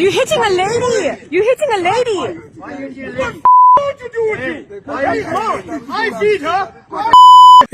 You hitting a lady? You hitting a lady?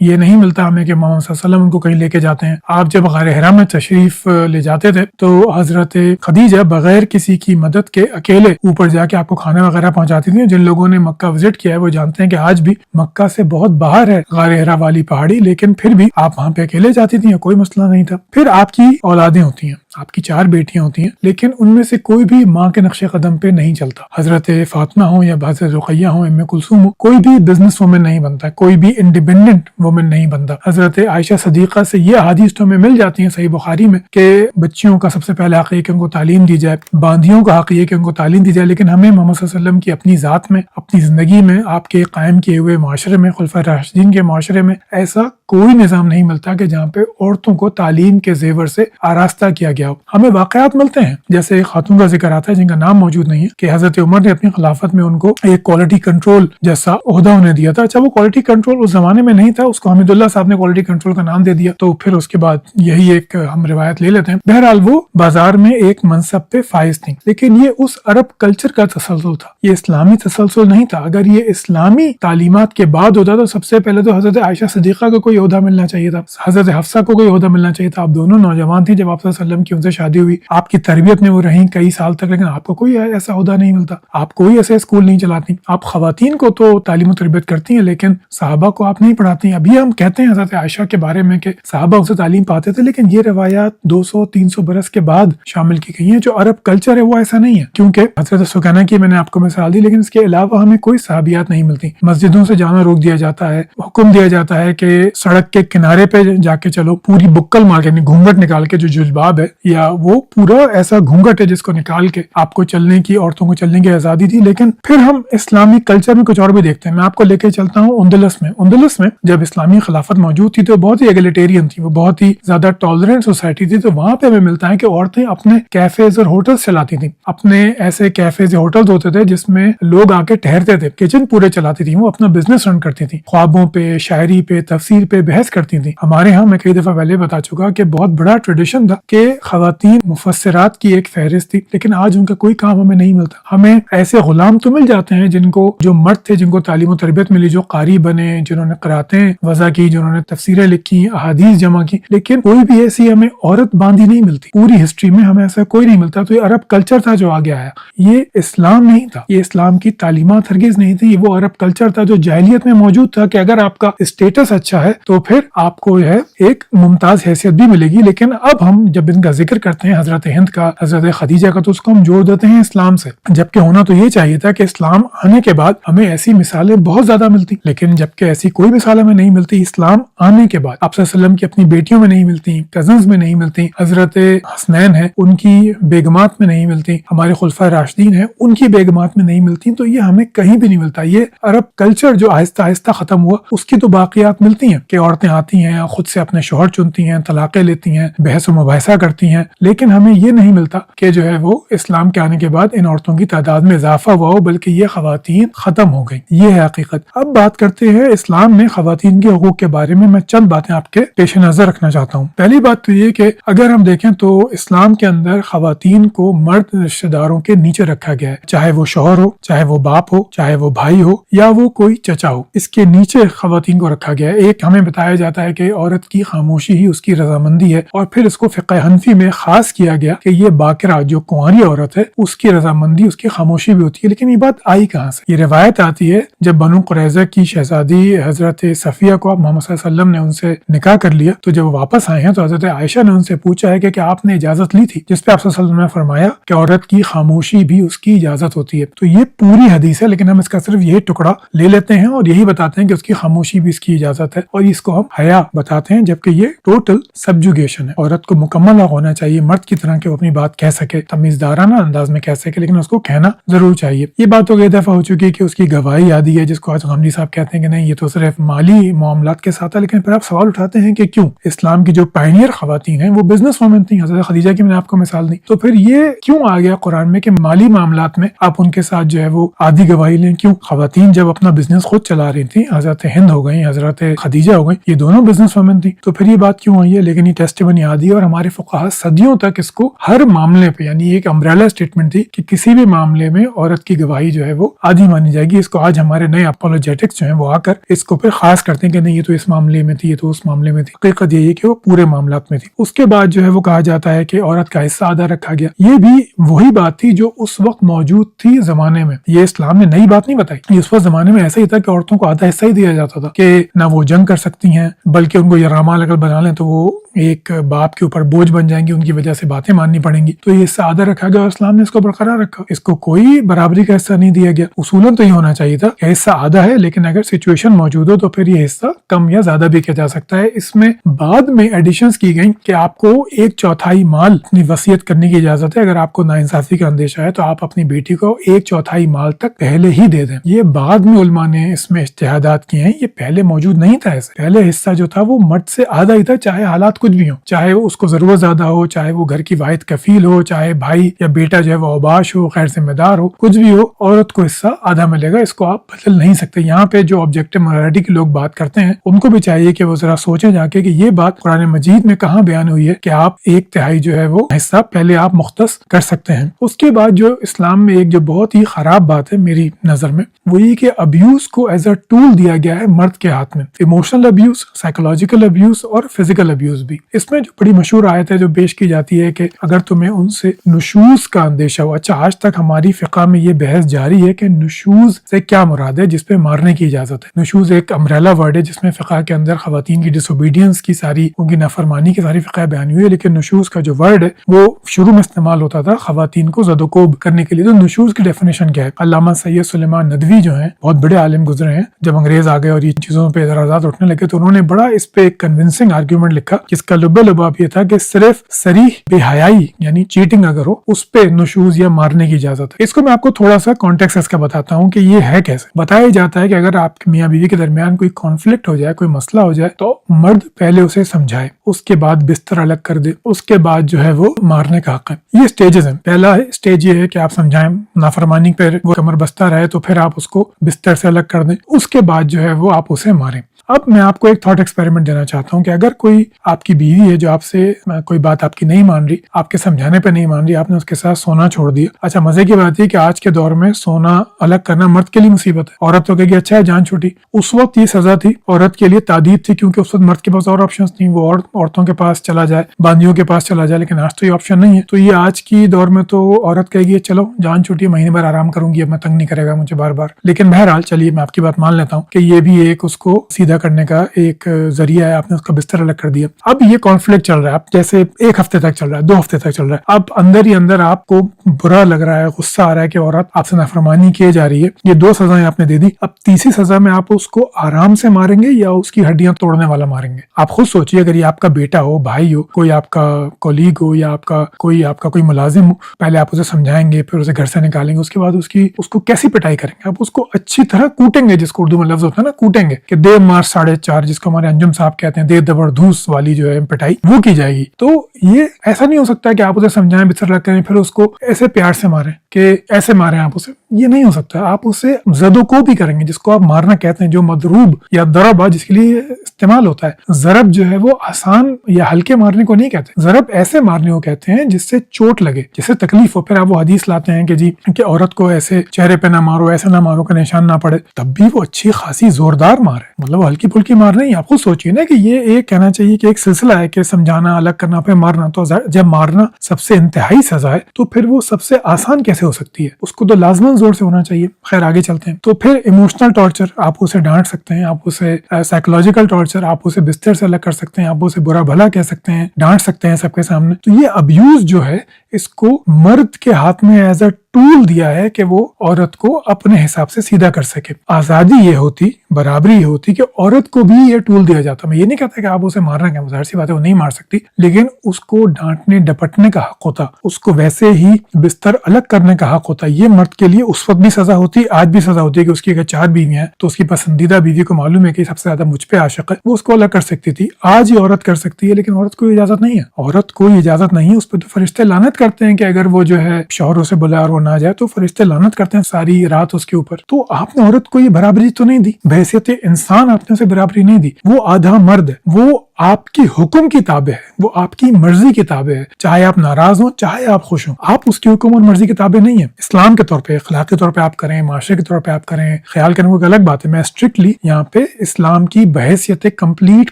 یہ نہیں ملتا ہمیں کہ محمد صلی اللہ علیہ وسلم ان کو کہیں لے کے جاتے ہیں. آپ جب غار حرا میں تشریف لے جاتے تھے تو حضرت خدیجہ بغیر کسی کی مدد کے اکیلے اوپر جا کے آپ کو کھانا وغیرہ پہنچاتی تھیں. جن لوگوں نے مکہ وزٹ کیا ہے وہ جانتے ہیں کہ آج بھی مکہ سے بہت باہر ہے غار حرا والی پہاڑی, لیکن پھر بھی آپ وہاں پہ اکیلے جاتی تھیں, کوئی مسئلہ نہیں تھا. پھر آپ کی اولادیں ہوتی ہیں, آپ کی 4 بیٹیاں ہوتی ہیں, لیکن ان میں سے کوئی بھی ماں کے نقش قدم پہ نہیں چلتا. حضرت فاطمہ ہوں یا حضرت رقیہ ہوں, ام کلثوم ہو, کوئی بھی بزنس وومن نہیں بنتا, کوئی بھی انڈیپینڈنٹ وومن نہیں بنتا. حضرت عائشہ صدیقہ سے یہ احادیث تو ہمیں مل جاتی ہیں صحیح بخاری میں کہ بچیوں کا سب سے پہلا حق یہ کہ ان کو تعلیم دی جائے, باندیوں کا حق یہ کہ ان کو تعلیم دی جائے. لیکن ہمیں محمد صلی اللہ علیہ وسلم کی اپنی ذات میں, اپنی زندگی میں, آپ کے قائم کیے ہوئے معاشرے میں, خلفائے راشدین کے معاشرے میں ایسا کوئی نظام نہیں ملتا کہ جہاں پہ عورتوں کو تعلیم کے زیور سے آراستہ کیا گیا ہو. ہمیں واقعات ملتے ہیں, جیسے ایک خاتون کا ذکر آتا ہے جن کا نام موجود نہیں ہے, کہ حضرت عمر نے اپنی خلافت میں ان کو ایک کوالٹی کنٹرول جیسا عہدہ انہیں دیا تھا. اچھا, وہ کوالٹی کنٹرول اس زمانے میں نہیں تھا, اس کو حمید اللہ صاحب نے کوالٹی کنٹرول کا نام دے دیا, تو پھر اس کے بعد یہی ایک ہم روایت لے لیتے ہیں. بہرحال وہ بازار میں ایک منصب پہ فائز تھیں, لیکن یہ اس عرب کلچر کا تسلسل تھا, یہ اسلامی تسلسل نہیں تھا. اگر یہ اسلامی تعلیمات کے بعد ہوتا تو سب سے پہلے تو حضرت عائشہ صدیقہ کو کوئی عہدہ ملنا چاہیے تھا, حضرت حفصہ کو کوئی عہدہ ملنا چاہیے تھا. آپ دونوں نوجوان تھے جب آپ صلی اللہ علیہ وسلم کی ان سے شادی ہوئی, آپ کی تربیت میں وہ رہیں کئی سال تک, لیکن آپ کو کوئی ایسا عہدہ نہیں ملتا, آپ کوئی ایسے اسکول نہیں چلاتی. آپ خواتین کو تو تعلیم و تربیت کرتی ہیں لیکن صحابہ کو آپ نہیں پڑھاتی. ابھی ہم کہتے ہیں حضرت عائشہ کے بارے میں کہ صحابہ ان سے تعلیم پاتے تھے, لیکن یہ روایات 200-300 برس کے بعد شامل کی گئی ہیں. جو عرب کلچر ہے وہ ایسا نہیں ہے, کیونکہ حضرت سکینہ کی میں نے آپ کو مثال دی, لیکن اس کے علاوہ ہمیں کوئی صحابیات نہیں ملتی. مسجدوں سے جانا روک دیا جاتا ہے, حکم دیا جاتا ہے کہ سڑک کے کنارے پہ جا کے چلو, پوری بکل مار کے, گھونگھٹ نکال کے, جو جلباب ہے یا وہ پورا ایسا گھونگھٹ ہے جس کو نکال کے آپ کو چلنے کی, عورتوں کو چلنے کی آزادی تھی. لیکن پھر ہم اسلامی کلچر میں کچھ اور بھی دیکھتے ہیں. میں آپ کو لے کے چلتا ہوں اندلس میں جب اسلامی خلافت موجود تھی تو بہت ہی ایگلیٹیرین تھی, وہ بہت ہی زیادہ ٹالرنٹ سوسائٹی تھی. تو وہاں پہ ہمیں ملتا ہے کہ عورتیں اپنے کیفیز اور ہوٹلز چلاتی تھیں, اپنے ایسے کیفیز یا ہوٹلز ہوتے تھے جس میں لوگ آ کے ٹھہرتے تھے, کچن پورے چلاتی تھیں, وہ اپنا بزنس رن کرتی تھیں, خوابوں پہ, شاعری پہ, تفسیر پہ بحث کرتی تھیں. ہمارے ہاں میں کئی دفعہ پہلے بتا چکا کہ بہت بڑا ٹریڈیشن تھا کہ خواتین مفسرات کی ایک فہرست تھی, لیکن آج ان کا کوئی کام ہمیں نہیں ملتا. ہمیں ایسے غلام تو مل جاتے ہیں جن کو, جو مرد تھے جن کو تعلیم و تربیت ملی, جو قاری بنے, جنہوں نے قراتیں وضع کی, جنہوں نے تفسیریں لکھی, احادیث جمع کی, لیکن کوئی بھی ایسی ہمیں عورت باندھی نہیں ملتی. پوری ہسٹری میں ہمیں ایسا کوئی نہیں ملتا. تو یہ عرب کلچر تھا جو آگے آیا, یہ اسلام نہیں تھا, یہ اسلام کی تعلیمات ہرگز نہیں تھی. یہ وہ عرب کلچر تھا جو جاہلیت میں موجود تھا کہ اگر آپ کا اسٹیٹس اچھا ہے تو پھر آپ کو ہے ایک ممتاز حیثیت بھی ملے گی. لیکن اب ہم جب ان کا ذکر کرتے ہیں حضرت ہند کا, حضرت خدیجہ کا, تو اس کو ہم جوڑ دیتے ہیں اسلام سے, جبکہ ہونا تو یہ چاہیے تھا کہ اسلام آنے کے بعد ہمیں ایسی مثالیں بہت زیادہ ملتی, لیکن جبکہ ایسی کوئی مثال ہمیں نہیں ملتی اسلام آنے کے بعد. آپ صلی اللہ علیہ وسلم کی اپنی بیٹیوں میں نہیں ملتی, کزنز میں نہیں ملتی, حضرت حسنین ہے ان کی بیگمات میں نہیں ملتی, ہمارے خلفائے راشدین ہیں ان کی بیگمات میں نہیں ملتی. تو یہ ہمیں کہیں بھی نہیں ملتا. یہ عرب کلچر جو آہستہ آہستہ ختم ہوا, اس کی تو باقیات ملتی ہیں کہ عورتیں آتی ہیں, خود سے اپنے شوہر چنتی ہیں, طلاقیں لیتی ہیں, بحث و مباحثہ کرتی ہیں, لیکن ہمیں یہ نہیں ملتا کہ جو ہے وہ اسلام کے آنے کے بعد ان عورتوں کی تعداد میں اضافہ ہوا ہو, بلکہ یہ خواتین ختم ہو گئی. یہ ہے حقیقت. اب بات کرتے ہیں اسلام میں خواتین کے حقوق کے بارے میں. میں چند باتیں آپ کے پیش نظر رکھنا چاہتا ہوں. پہلی بات تو یہ کہ اگر ہم دیکھیں تو اسلام کے اندر خواتین کو مرد رشتہ داروں کے نیچے رکھا گیا ہے, چاہے وہ شوہر ہو, چاہے وہ باپ ہو, چاہے وہ بھائی ہو, یا وہ کوئی چچا ہو, اس کے نیچے خواتین کو رکھا گیا ہے. ایک ہمیں بتایا جاتا ہے کہ عورت کی خاموشی ہی اس کی رضامندی ہے, اور پھر اس کو فقہ حنفی میں خاص کیا گیا کہ یہ باکرہ جو کنواری عورت ہے اس کی رضامندی, اس کی خاموشی بھی ہوتی ہے. لیکن یہ بات آئی کہاں سے؟ یہ روایت آتی ہے جب بنو قریظہ کی شہزادی حضرت صفیہ کو محمد صلی اللہ علیہ وسلم نے ان سے نکاح کر لیا, تو جب وہ واپس آئے ہیں تو حضرت عائشہ نے ان سے پوچھا ہے کہ کیا آپ نے اجازت لی تھی, جس پہ آپ صلی اللہ علیہ وسلم نے فرمایا کہ عورت کی خاموشی بھی اس کی اجازت ہوتی ہے. تو یہ پوری حدیث ہے, لیکن ہم اس کا صرف یہی ٹکڑا لے لیتے ہیں اور یہی بتاتے ہیں کہ اس کی خاموشی بھی اس کی اجازت ہے, اور اس کو ہم حیا بتاتے ہیں, جبکہ یہ ٹوٹل سبجوگیشن ہے. عورت کو مکمل حق ہونا چاہیے مرد کی طرح کہ وہ اپنی بات کہہ سکے, تمیزدارانہ انداز میں کہہ سکے, لیکن اس کو کہنا ضرور چاہیے. یہ بات تو کئی دفعہ ہو چکی ہے کہ اس کی گواہی آدھی ہے, جس کو آج غامدی صاحب کہتے ہیں کہ نہیں یہ تو صرف مالی معاملات کے ساتھ ہے. لیکن پھر آپ سوال اٹھاتے ہیں کہ کیوں اسلام کی جو پائنیئر خواتین ہیں وہ بزنس وومن تھیں, حضرت خدیجہ کی میں نے آپ کو مثال دی, تو پھر یہ کیوں آ گیا قرآن میں کہ مالی معاملات میں آپ ان کے ساتھ جو ہے وہ آدھی گواہی لیں؟ کیوں؟ خواتین جب اپنا بزنس خود چلا رہی تھیں, حضرت ہند ہو گئی, حضرت خدیجہ ہو گئی, یہ دونوں بزنس وومن تھیں, تو پھر یہ بات کیوں آئی ہے؟ لیکن یہ ٹیسٹیمنی آدھی ہے, اور ہمارے فقہاء صدیوں تک اس کو ہر معاملے پہ, یعنی ایک امبریلا اسٹیٹمنٹ تھی کہ کسی بھی معاملے میں عورت کی گواہی جو ہے وہ آدھی مانی جائے گی. اس کو آج ہمارے نئے اپولوجیٹکس جو ہیں وہ آ کر اس کو پھر خاص کرتے ہیں کہ نہیں یہ تو اس معاملے میں تھی, یہ تو اس معاملے میں تھی. حقیقت یہی ہے کہ وہ پورے معاملات میں تھی. اس کے بعد جو ہے وہ کہا جاتا ہے کہ عورت کا حصہ آدھا رکھا گیا. یہ بھی وہی بات تھی جو اس وقت موجود تھی زمانے میں. یہ اسلام نے نئی بات نہیں بتائی. یہ اس وقت زمانے میں ایسا ہی تھا کہ عورتوں کو آدھا حصہ ہی دیا جاتا تھا کہ نہ وہ جنگ کر سکتی ہیں, بلکہ ان کو یہ رامال اگر بنا لیں تو وہ ایک باپ کے اوپر بوجھ بن جائیں گی, ان کی وجہ سے باتیں ماننی پڑیں گی. تو یہ حصہ آدھا رکھا گیا اور اسلام نے اس کو برقرار رکھا. اس کو کوئی برابری کا حصہ نہیں دیا گیا. اصولاً تو یہ ہونا چاہیے تھا کہ حصہ آدھا ہے, لیکن اگر سچویشن موجود ہو تو پھر یہ حصہ کم یا زیادہ بھی کیا جا سکتا ہے. اس میں بعد میں ایڈیشنز کی گئیں کہ آپ کو 1/4 مال اپنی وصیت کرنے کی اجازت ہے. اگر آپ کو ناانصافی کا اندیشہ ہے تو آپ اپنی بیٹی کو 1/4 مال تک پہلے ہی دے دیں. یہ بعد میں علماء نے اس میں اجتہادات کیے ہیں. یہ پہلے موجود نہیں تھا. ایسے پہلے حصہ جو تھا وہ مرد سے آدھا ہی تھا, چاہے حالات کچھ بھی ہوں, چاہے اس کو ضرورت زیادہ ہو, چاہے وہ گھر کی واحد کفیل ہو, چاہے بھائی یا بیٹا جو ہے وہ اوباش ہو, غیر ذمہ دار ہو, کچھ بھی ہو, عورت کو حصہ آدھا ملے گا. اس کو آپ بدل نہیں سکتے. یہاں پہ جو آبجیکٹو مورالٹی کے لوگ بات کرتے ہیں ان کو بھی چاہیے کہ وہ ذرا سوچیں جا کے کہ یہ بات قرآن مجید میں کہاں بیان ہوئی ہے کہ آپ 1/3 جو ہے وہ حصہ پہلے آپ مختص کر سکتے ہیں. اس کے بعد جو اسلام میں ایک جو بہت ہی خراب بات ہے میری نظر میں, وہ یہ کہ ابیوز کو ایز اے ٹول دیا گیا ہے مرد کے ہاتھ میں. ایموشنل ابیوز, سائیکولوجیکل ابیوز اور فزیکل ابیوز بھی. اس میں جو بڑی مشہور آیت ہے جو پیش کی جاتی ہے کہ اگر تمہیں ان سے نشوز کا اندیشہ ہو. اچھا, آج تک ہماری فقہ میں یہ بحث جاری ہے کہ نشوز سے کیا مراد ہے جس پہ مارنے کی اجازت ہے. نشوز ایک امبریلا ورڈ ہے جس میں فقہ کے اندر خواتین کی ڈس اوبیڈینس کی ساری, ان کی نافرمانی کی ساری فقہ بیان ہوئی ہے. لیکن نشوز کا جو ورڈ ہے وہ شروع میں استعمال ہوتا تھا خواتین کو زد و کوب کرنے کے لیے. تو نشوز کی ڈیفینیشن کیا ہے؟ علامہ سید سلیمان ندوی جو ہیں بہت بڑے عالم گزرے ہیں. جب انگریز آ گئے اور یہ چیزوں پہ اعتراضات اٹھنے لگے تو انہوں نے بڑا اس پہ ایک کنونسنگ آرگیومنٹ لکھا جس کا لب لباب یہ تھا کہ صرف صریح بے حیائی یعنی چیٹنگ اگر ہو اس پہ نشوز یا مارنے کی اجازت ہے. اس کو میں آپ کو تھوڑا سا کانٹیکسٹ اس کا بتاتا ہوں کہ یہ ہے کیسے. بتایا جاتا ہے کہ اگر آپ کے میاں بیوی کے درمیان کوئی کانفلکٹ ہو جائے, کوئی مسئلہ ہو جائے, تو مرد پہلے اسے سمجھائے, اس کے بعد بستر الگ کر دے, اس کے بعد جو ہے وہ مارنے کا حق ہے. یہ سٹیجز ہیں. پہلا سٹیج یہ ہے کہ آپ سمجھائیں, نافرمانی پر وہ کمر بستہ رہے تو پھر آپ اس کو بستر سے الگ کر دیں. اس کے بعد جو ہے وہ آپ اسے ماریں. اب میں آپ کو ایک تھاٹ ایکسپیریمنٹ دینا چاہتا ہوں کہ اگر کوئی آپ کی بیوی ہے جو آپ سے کوئی بات آپ کی نہیں مان رہی, آپ کے سمجھانے پہ نہیں مان رہی, آپ نے اس کے ساتھ سونا چھوڑ دیا. اچھا, مزے کی بات ہے کہ آج کے دور میں سونا الگ کرنا مرد کے لیے مصیبت ہے. عورت تو کہے گی اچھا ہے جان چھوٹی. اس وقت یہ سزا تھی, عورت کے لیے تادیب تھی, کیونکہ اس وقت مرد کے پاس اور آپشنز تھیں. وہ عورتوں کے پاس چلا جائے, باندیوں کے پاس چلا جائے, لیکن آج تو یہ آپشن نہیں ہے. تو یہ آج کی دور میں تو عورت کہے گی چلو جان چھوٹی, مہینے بھر آرام کروں گی, اب میں تنگ نہیں کرے گا مجھے بار بار. لیکن بہرحال چلیے میں آپ کی بات مان لیتا ہوں کہ یہ بھی ایک اس کو سیدھا کرنے کا ایک ذریعہ ہے. آپ نے اس کا بستر الگ کر دیا. اب یہ کانفلکٹ چل رہا ہے, اب جیسے 1 ہفتے تک چل رہا ہے, 2 ہفتے تک چل رہا ہے. اب اندر ہی اندر آپ کو برا لگ رہا ہے, غصہ آ رہا ہے کہ عورت آپ سے نافرمانی کی جا رہی ہے. یہ 2 سزائیں آپ نے دے دی. اب تیسری سزا میں آپ اس کو آرام سے ماریں گے یا اس کی ہڈیاں توڑنے والا ماریں گے؟ آپ خود سوچیے. اگر یہ آپ کا بیٹا ہو, بھائی ہو, کوئی آپ کا کولیگ ہو یا آپ کا کوئی ملازم ہو, پہلے آپ اسے سمجھائیں گے, پھر اسے گھر سے نکالیں گے, اس کے بعد اس کو کیسی پٹائی کریں گے؟ آپ اس کو اچھی طرح کوٹیں گے, جس کو اردو میں لفظ ہوتا ہے نا کوٹیں گے, کہ دے مار 4.5, جس کو ہمارے انجم صاحب کہتے ہیں, دے زبردوس والی جو ہے پٹائی وہ کی جائے گی. تو یہ ایسا نہیں ہو سکتا کہ آپ اسے سمجھائیں, بستر رکھ کریں, پھر اس کو ایسے پیار سے ماریں کہ ایسے ماریں آپ اسے. یہ نہیں ہو سکتا. آپ اسے زد و کو بھی کریں گے, جس کو آپ مارنا کہتے ہیں, جو مضروب یا ضرب جس کے لیے استعمال ہوتا ہے. ضرب جو ہے وہ آسان یا ہلکے مارنے کو نہیں کہتے. ضرب ایسے مارنے کو کہتے ہیں جس سے چوٹ لگے, جس سے تکلیف ہو. پھر آپ وہ حدیث لاتے ہیں کہ جی کہ عورت کو ایسے چہرے پہ نہ مارو, ایسے نہ مارو کہ نشان نہ پڑے. تب بھی وہ اچھی خاصی زوردار مار ہے, مطلب وہ ہلکی پھلکی مار نہیں. آپ خود سوچیے نا کہ یہ ایک کہنا چاہیے کہ ایک سلسلہ ہے کہ سمجھانا, الگ کرنا, پھر مارنا. تو جب مارنا سب سے انتہائی سزا ہے تو پھر وہ سب سے آسان کیسے ہو سکتی ہے؟ اس کو تو لازماً زور سے ہونا چاہیے. خیر آگے چلتے ہیں. تو پھر ایموشنل ٹارچر, آپ اسے ڈانٹ سکتے ہیں, آپ اسے سائیکولوجیکل ٹارچر, آپ اسے بستر سے الگ کر سکتے ہیں, آپ اسے برا بھلا کہہ سکتے ہیں, ڈانٹ سکتے ہیں سب کے سامنے. تو یہ ابیوز جو ہے اس کو مرد کے ہاتھ میں ایز اے ٹول دیا ہے کہ وہ عورت کو اپنے حساب سے سیدھا کر سکے. آزادی یہ ہوتی, برابری یہ ہوتی کہ عورت کو بھی یہ ٹول دیا جاتا. میں یہ نہیں کہتا کہ آپ اسے مارنا کیا, ظاہر سی بات ہے وہ نہیں مار سکتی, لیکن اس کو ڈانٹنے ڈپٹنے کا حق ہوتا, اس کو ویسے ہی بستر الگ کرنے کا حق ہوتا. یہ مرد کے لیے اس وقت بھی سزا ہوتی, آج بھی سزا ہوتی ہے کہ اس کی اگر 4 بیویاں ہیں تو اس کی پسندیدہ بیوی کو معلوم ہے کہ سب سے زیادہ مجھ پہ عاشق ہے, وہ اس کو الگ کر سکتی تھی. آج ہی عورت کر سکتی ہے, لیکن عورت کو اجازت نہیں ہے. عورت کو اجازت نہیں ہے. اس پہ تو فرشتے لعنت کرتے ہیں کہ اگر وہ جو ہے شوہر اسے بلا اور وہ نہ جائے تو فرشتے لعنت کرتے ہیں ساری رات اس کے اوپر. تو آپ نے عورت کو یہ برابری تو نہیں دی, بحیثیت انسان آپ نے اسے برابری نہیں دی. وہ آدھا مرد ہے, وہ آپ کی حکم کی تابع ہے, وہ آپ کی مرضی کی تابع ہے, چاہے آپ ناراض ہوں چاہے آپ خوش ہوں, آپ اس کی حکم اور مرضی کی تابع نہیں ہیں. اسلام کے طور پہ, اخلاقی طور پہ آپ کریں, معاشرے کے طور پہ آپ کریں, خیال کریں, وہ ایک الگ بات ہے. میں اسٹرکٹلی یہاں پہ اسلام کی بحیثیت کمپلیٹ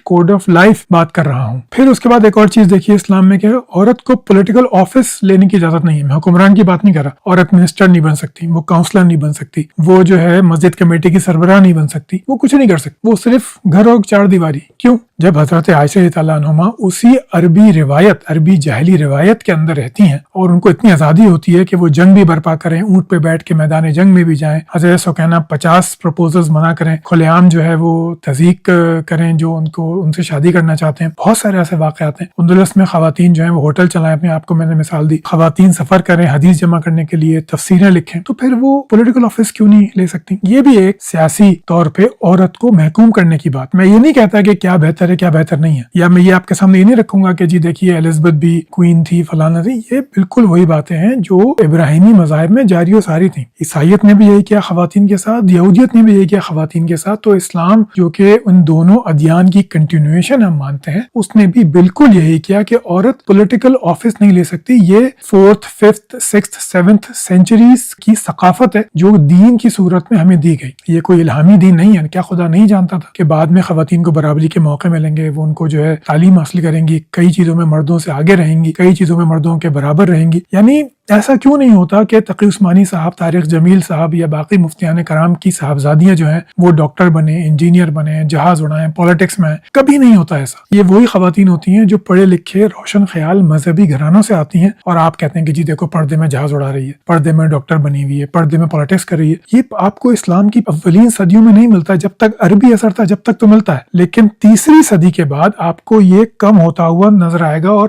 کوڈ آف لائف بات کر رہا ہوں. پھر اس کے بعد ایک اور چیز دیکھیے اسلام میں کہ عورت کو پولیٹیکل آفس لینے کی اجازت نہیں ہے. میں حکمران کی بات نہیں کر رہا. عورت منسٹر نہیں بن سکتی, وہ کاؤنسلر نہیں بن سکتی, وہ جو ہے مسجد کمیٹی کی سربراہ نہیں بن سکتی, وہ کچھ نہیں کر سکتی, وہ صرف گھر اور چار دیواری. کیوں؟ جب حضرت عائشہ تعالیٰ عنہما اسی عربی روایت, عربی جاہلی روایت کے اندر رہتی ہیں اور ان کو اتنی آزادی ہوتی ہے کہ وہ جنگ بھی برپا کریں, اونٹ پہ بیٹھ کے میدان جنگ میں بھی جائیں, حضرت سکینہ 50 پروپوزلز منع کریں, کھلے عام جو ہے وہ تضییق کریں جو ان سے شادی کرنا چاہتے ہیں. بہت سارے ایسے واقعات ہیں. اندلس میں خواتین جو ہیں وہ ہوٹل چلائیں, اپنے آپ کو میں نے مثال دی, خواتین سفر کریں حدیث جمع کرنے کے لیے, تفسیریں لکھیں, تو پھر وہ پولیٹیکل آفس کیوں نہیں لے سکتی؟ یہ بھی ایک سیاسی طور پہ عورت کو محکوم کرنے کی بات. میں یہ نہیں کہتا کہ کیا بہتر ہے کیا بہتر نہیں ہے, یا میں یہ آپ کے سامنے یہ نہیں رکھوں گا کہ جی دیکھیے الزبتھ بھی کوئین تھی فلانا تھی. یہ بالکل وہی باتیں ہیں جو ابراہیمی مذاہب میں جاری و ساری تھیں. عیسائیت نے بھی یہی کیا خواتین کے ساتھ, یہودیت نے بھی یہی کیا خواتین کے ساتھ. تو اسلام جو کہ ان دونوں ادیان کی کنٹینویشن ہم مانتے ہیں, اس نے بھی بالکل یہی کیا کہ عورت پولیٹیکل آفس نہیں لے سکتی. یہ 4th, 5th, 6th, 7th centuries کی ثقافت ہے جو دین کی صورت میں ہمیں دی گئی. یہ کوئی الہامی دین نہیں ہے. کیا خدا نہیں جانتا تھا کہ بعد میں خواتین کو برابری کے موقع ملیں گے, وہ ان کو جو ہے تعلیم حاصل کریں گی, کئی چیزوں میں مردوں سے آگے رہیں گی, کئی چیزوں میں مردوں کے برابر رہیں گی. یعنی ایسا کیوں نہیں ہوتا کہ تقی عثمانی صاحب, طارق جمیل صاحب یا باقی مفتیان کرام کی صاحبزادیاں جو ہیں وہ ڈاکٹر بنے, انجینئر بنے, جہاز اڑائیں, پالیٹکس میں. کبھی نہیں ہوتا ایسا. یہ وہی خواتین ہوتی ہیں جو پڑھے لکھے روشن خیال مذہبی گھرانوں سے آتی ہیں اور آپ کہتے ہیں کہ جی دیکھو پردے میں جہاز اڑا رہی ہے, پردے میں ڈاکٹر بنی ہوئی ہے, پردے میں پالیٹکس کر رہی ہے. یہ آپ کو اسلام کی اولین صدیوں میں نہیں ملتا. جب تک عربی اثر تھا جب تک تو ملتا ہے, لیکن تیسری صدی کے بعد آپ کو یہ کم ہوتا ہوا نظر آئے گا, اور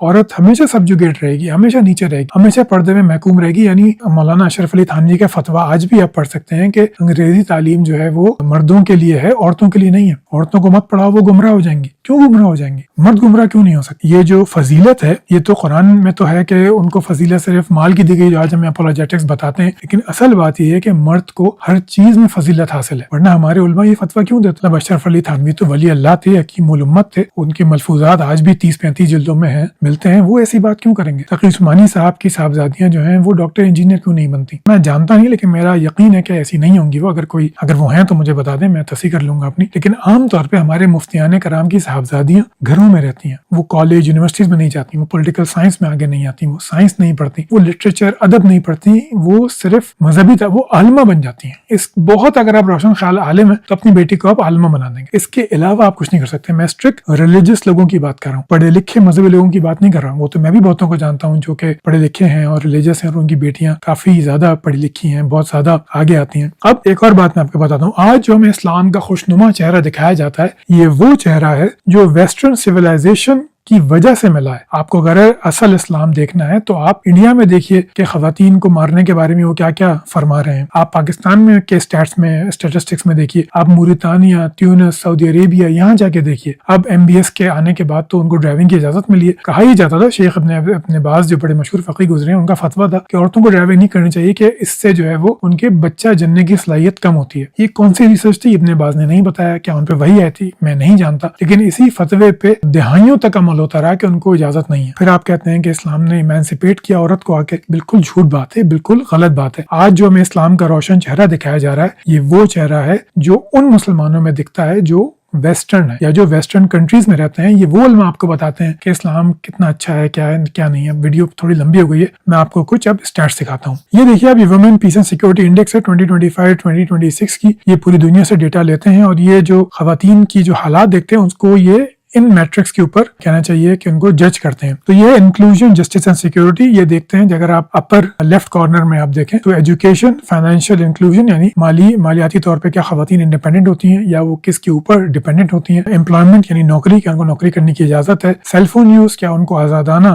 عورت ہمیشہ سبجوگیٹ رہے گی, ہمیشہ نیچے رہے گی, ہمیشہ پردے میں محکوم رہے گی. یعنی مولانا اشرف علی تھانوی کا فتویٰ آج بھی آپ پڑھ سکتے ہیں کہ انگریزی تعلیم جو ہے وہ مردوں کے لیے ہے, عورتوں کے لیے نہیں ہے. عورتوں کو مت پڑھاؤ, وہ گمراہ ہو جائیں گی. کیوں گمراہ ہو جائیں گی؟ مرد گمراہ کیوں نہیں ہو سکتے؟ یہ جو فضیلت ہے یہ تو قرآن میں تو ہے کہ ان کو فضیلت صرف مال کی دی گئی, جو آج ہمیں اپولوجیٹکس بتاتے ہیں. لیکن اصل بات یہ ہے کہ مرد کو ہر چیز میں فضیلت حاصل ہے. ورنہ ہمارے علماء یہ فتویٰ کیوں دیتے ہیں؟ اشرف علی تھانوی تو ولی اللہ تھے, حکیم الامت تھے, ان کے ملفوظات آج بھی 30-35 جلدوں میں ہیں, ملتے ہیں. وہ ایسی بات کیوں کریں گے؟ تقی عثمانی صاحب کی صاحبزادیاں جو ہیں وہ ڈاکٹر انجینئر کیوں نہیں بنتی؟ میں جانتا نہیں, لیکن میرا یقین ہے کہ ایسی نہیں ہوں گی وہ. اگر وہ ہیں تو مجھے بتا دیں, میں تصحیح کر لوں گا اپنی. لیکن عام طور پہ ہمارے مفتیان کرام کی صاحبزادیاں گھروں میں رہتی ہیں, وہ کالج یونیورسٹیز میں نہیں جاتی, وہ پولیٹیکل سائنس میں آگے نہیں آتی, وہ سائنس نہیں پڑھتی, وہ لٹریچر ادب نہیں پڑھتی, وہ صرف مذہبی وہ عالمہ بن جاتی ہیں. اس بہت اگر آپ روشن خیال عالم ہیں تو اپنی بیٹی کو آپ عالمہ بنا دیں گے. اس کے علاوہ آپ کچھ نہیں کر سکتے. میں اسٹرکٹ ریلیجس لوگوں کی بات کر رہا ہوں, پڑھے لکھے مذہبی لوگوں کی بات نہیں کر رہا ہوں. وہ تو میں بھی بہتوں کو جانتا ہوں جو کہ پڑھے لکھے ہیں اور ریلیجس ہیں, اور ان کی بیٹیاں کافی زیادہ پڑھی لکھی ہیں, بہت زیادہ آگے آتی ہیں. اب ایک اور بات میں آپ کو بتاتا ہوں. آج جو ہمیں اسلام کا خوشنما چہرہ دکھایا جاتا ہے یہ وہ چہرہ ہے جو ویسٹرن سویلائزیشن کی وجہ سے ملا ہے. آپ کو اگر اصل اسلام دیکھنا ہے تو آپ انڈیا میں دیکھیے کہ خواتین کو مارنے کے بارے میں وہ کیا کیا فرما رہے ہیں. آپ پاکستان میں کے اسٹیٹسٹکس میں دیکھیے, آپ موریتانیہ, تیونس, سعودی عربیہ یہاں جا کے دیکھیے. اب MBS کے آنے کے بعد تو ان کو ڈرائیونگ کی اجازت ملی ہے. کہا ہی جاتا تھا, شیخ ابن باز جو بڑے مشہور فقیہ گزرے ہیں ان کا فتویٰ تھا کہ عورتوں کو ڈرائیونگ نہیں کرنی چاہیے کہ اس سے جو ہے وہ ان کے بچہ جننے کی صلاحیت کم ہوتی ہے. یہ کون سی ریسرچ تھی ابن باز نے نہیں بتایا, کیا ان پہ وہی آئی تھی میں نہیں جانتا, لیکن اسی فتوے پہ دہائیوں تک عمل ہوتا رہا کہ ان کو اجازت نہیں ہے. پھر آپ کہتے ہیں کہ اسلام نے ایمانسیپیٹ کیا عورت کو آ کے. بالکل جھوٹ بات ہے, بالکل غلط بات ہے. آج جو ہمیں اسلام کا روشن چہرہ دکھایا جا رہا ہے یہ وہ چہرہ ہے جو ان مسلمانوں میں دکھتا ہے جو ویسٹرن ہے یا جو ویسٹرن کنٹریز میں رہتے ہیں. یہ وہ علماء آپ کو بتاتے ہیں کہ اسلام کتنا اچھا ہے, کیا نہیں ہے. ویڈیو تھوڑی لمبی ہو گئی ہے, میں آپ کو کچھ اب اسٹیٹس دکھاتا ہوں. یہ دیکھیے اب یہ women peace and security index ہے 2025-2026 کی. یہ پوری دنیا سے ڈیٹا لیتے ہیں اور یہ جو خواتین کی جو حالات دیکھتے ہیں اس کو یہ ان میٹرکس کے اوپر کہنا چاہیے کہ ان کو جج کرتے ہیں. تو یہ انکلوژن, جسٹس اینڈ سیکورٹی یہ دیکھتے ہیں. اگر آپ اپر لیفٹ کارنر میں آپ دیکھیں تو ایجوکیشن, فائنینشیل انکلوژن یعنی مالیاتی طور پہ کیا خواتین انڈیپینڈنٹ ہوتی ہیں یا وہ کس کے اوپر ڈیپینڈنٹ ہوتی ہیں. امپلائمنٹ یعنی نوکری, کیا ان کو نوکری کرنے کی اجازت ہے. سیل فون یوز, کیا ان کو آزادانہ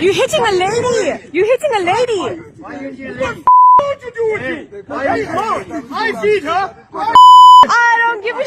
You hitting a lady? You hitting a lady? I don't give a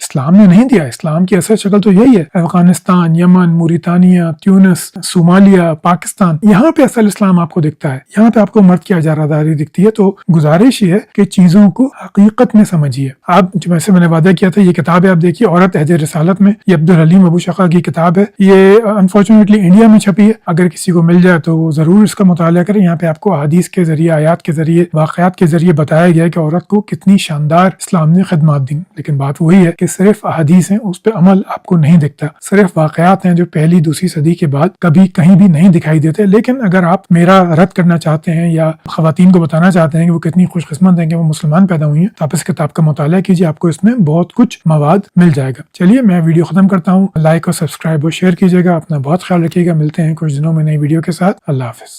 اسلام نے نہیں دیا. اسلام کی اصل شکل تو یہی ہے, افغانستان, یمن, موریتانیہ, تیونس, صومالیہ, پاکستان, یہاں پہ اصل اسلام آپ کو دکھتا ہے, یہاں پہ آپ کو مرد کی اجارہ دکھتی ہے. تو گزارش یہ ہے کہ چیزوں کو حقیقت میں سمجھیے. آپ جیسے میں نے وعدہ کیا تھا, یہ کتاب ہے, آپ دیکھیے, عورت عہد رسالت میں, یہ عبدالحلیم ابو شقا کی کتاب ہے. یہ انفارچونیٹلی انڈیا میں چھپی ہے, اگر کسی کو مل جائے تو وہ ضرور اس کا مطالعہ کریں. یہاں پہ آپ کو احادیث کے ذریعے, آیات کے ذریعے, واقعات کے ذریعے بتایا گیا ہے کہ عورت کو کتنی شاندار اسلام نے خدمات دی. لیکن بات وہی ہے کہ صرف احادیث ہیں, اس پہ عمل آپ کو نہیں دکھتا. صرف واقعات ہیں جو پہلی دوسری صدی کے بعد کبھی کہیں بھی نہیں دکھائی دیتے. لیکن اگر آپ میرا رد کرنا چاہتے ہیں یا خواتین کو بتانا چاہتے ہیں کہ وہ کتنی خوش قسمت ہیں کہ وہ مسلمان پیدا ہوئی ہیں, تو آپ اس کتاب کا مطالعہ کیجیے, آپ کو اس میں بہت کچھ مواد مل جائے گا. چلیے میں ویڈیو ختم کرتا ہوں. لائک اور سبسکرائب اور شیئر کیجیے گا. اپنا بہت خیال رکھیے گا. ملتے ہیں کچھ دنوں میں نئی ویڈیو کے ساتھ. اللہ حافظ.